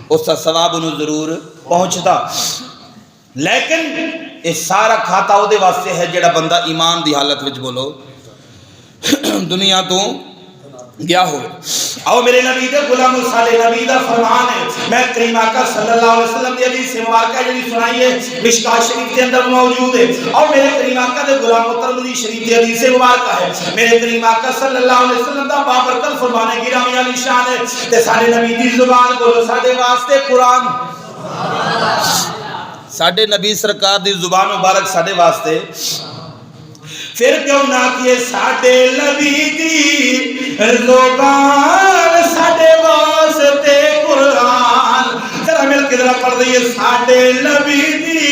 اس کا ثواب انہوں ضرور پہنچتا. لیکن یہ سارا کھاتا وہ دے واسطے ہے جڑا بندہ ایمان دی حالت وچ بولو دنیا تو گیا ہوئے. آؤ میرے نبی دے غلام صالح نبی دا فرمان ہے. میں کریم آقا صلی اللہ علیہ وسلم دی حدیث مبارکہ جڑی سنائی ہے مشکاۃ شریف کے اندر موجود ہے. اور میرے کریم آقا دے غلام ترمذی شریف دی حدیث مبارکہ ہے. میرے کریم آقا صلی اللہ علیہ وسلم دا بابرکت فرمان ہے گرامی علی شان ہے. تے سارے نبی دی زبان بولو ساڈے واسطے قرآن, ساڈے نبی سرکار دی زبان مبارک ساڈے واسطے. پھر کیوں نہ کیے ساڈے نبی دی زبان ساڈے واسطے قرآن. ذرا مل کے ذرا پڑھ دئیے ساڈے نبی دی.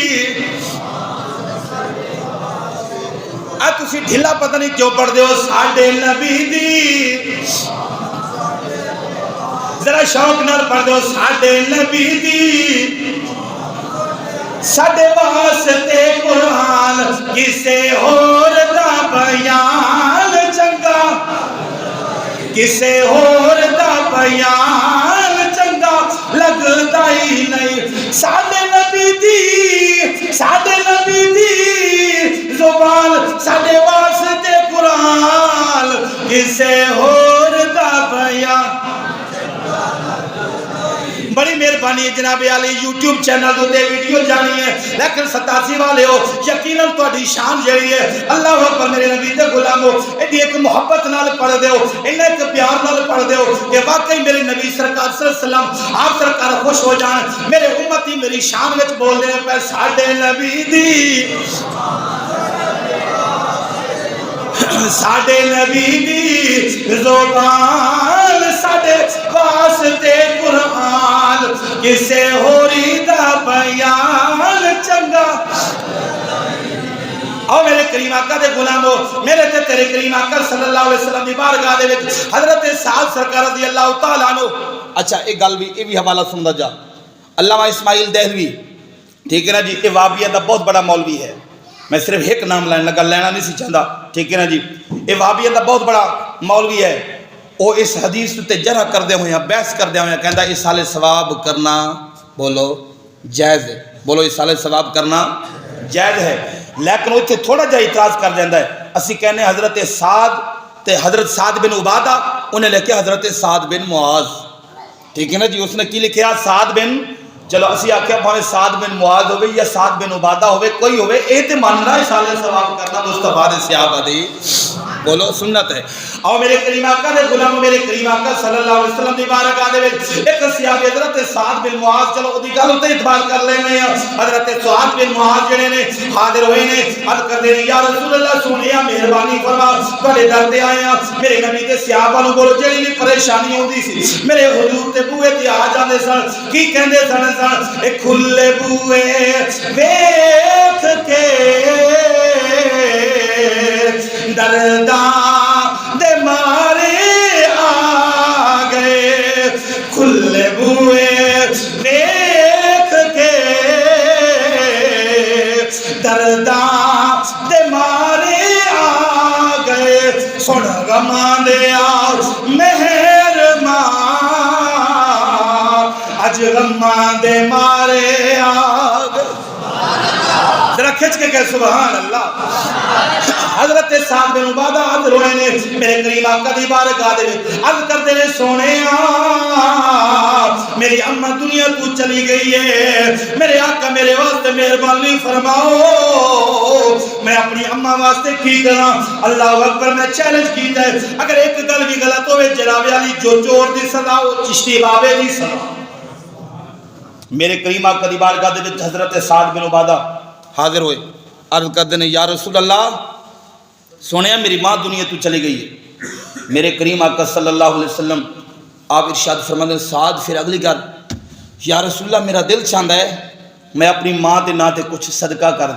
تسی ڈھیلا پتہ نہیں کیوں پڑھ دے ہو ساڈے نبی دی. ذرا شوق نال پڑھ دے ہو ساڈے نبی دی ساڈے واسطے قرآن. کسے اور دا بیان چنگا, کسے اور دا بیان چنگا لگتا ہی نہیں. ساڈے نبی دی زبان ساڈے واسطے قرآن. کسے اور دا بیان. بڑی مہربانی ہے جناب علی یوٹیوب چینل دے ویڈیو جانی ہے لیکن 87 والے ہو یقیناً تہاڈی شان جڑی ہے اللہ اکبر میرے نبی دے غلامو ایڈی ایک محبت نال پڑھ دیو انہاں ایک پیار نال پڑھ دیو کہ واقعی میرے نبی سرکار صلی اللہ علیہ وسلم آپ سرکار خوش ہو جان. میرے امتی میری شان وچ بول دے پے ساڈے نبی دی ساڈے نبی دی زبان ساڈے واسطے قرآن. کسے ہوری دا بیان چنگا. اور میرے کریم آقا دے غلامو میرے تے تیرے کریم آقا صلی اللہ علیہ وسلم دی بارگاہ دے وچ حضرت سعد سرکار رضی اللہ تعالیٰ عنہ. اچھا ایک گل بھی یہ بھی حوالہ سندا جا. علامہ اسماعیل دہلوی ٹھیک ہے نا جی, یہ وہابیت دا بہت بڑا مولوی ہے. میں صرف ایک نام لین لگا, لینا نہیں سی چاہتا ٹھیک ہے نا جی. یہ وہابیت دا بہت بڑا مولوی ہے. وہ اس حدیث تے جرح کردے ہوئے ہیں بحث کردے ہوئے ہیں کہندا ایصال ثواب کرنا بولو جائز ہے. بولو ایصال ثواب کرنا جائز ہے. لیکن وہ تھوڑا جا اعتراض کر دیندہ ہے. اسی کہنے حضرت سعد تے حضرت سعد بن عبادہ انہیں لکھے حضرت سعد بن معاذ ٹھیک ہے نا جی. اس نے کی لکھیا سعد بن, چلو اسی آکھیا بھاوے سعد بن معاذ ہوئے یا سعد بن عبادہ ہوئے کوئی ہوئے اے تے ماننا ایصال ثواب کرنا مصطفیٰ دے صحابہ دی بولو سنت ہے. اور میرے کریم آقا دے غلام میرے کریم آقا صلی اللہ علیہ وسلم دی بارگاہ دے وچ ایک صحابی حضرت سعد بن معاذ, چلو اودی گل تے اعتبار کر لینے ہیں. حضرت سعد بن معاذ جڑے نے حاضر ہوئے نے عرض کردے نے یا رسول اللہ سونیا مہربانی فرما تواڈے در تے آئے ہیں. میرے نبی دے صحابہ نوں بولو جڑی بھی پریشانی ہوندی سی میرے حضور تے بوئے تے آ جاندے سن. کی کہندے سن اے کھلے بوئے ویکھ کے درداں دے مارے آ گئے. کھلے بوئے ویکھ کے درداں دے مارے آ گئے. سن غماں دے آ مہربان اج غماں دے مارے آ گئے. ذرا کھچ کے کہ سبحان اللہ. حضرت سعد بن عبادہ حاضر ہوئے نے میرے کریم آقا دی بارگاہ دے وچ عرض کردے نے سونے میری اماں دنیا تو چلی گئی ہے, میرے آقا میرے واسطے مہربانی فرماؤ میں اپنی اماں واسطے کی کراں. اللہ اکبر. میں چیلنج کیتا ہے اگر ایک گل بھی غلط ہوئے جناب علی جو چور دی سزا وہ چشتی بابے دی سزا. میرے کریم آقا دی بارگاہ دے وچ حضرت سعد بن عبادہ حاضر ہوئے عرض کردے نے یا رسول اللہ سونیا میری ماں دنیا تو چلی گئی ہے. میرے کریم آقا صلی اللہ علیہ وسلم آپ ارشاد فرماتے سعد پھر اگلی گل یا رسول اللہ میرا دل چاہتا ہے میں اپنی ماں دے نا تے کچھ صدقہ کر دیں.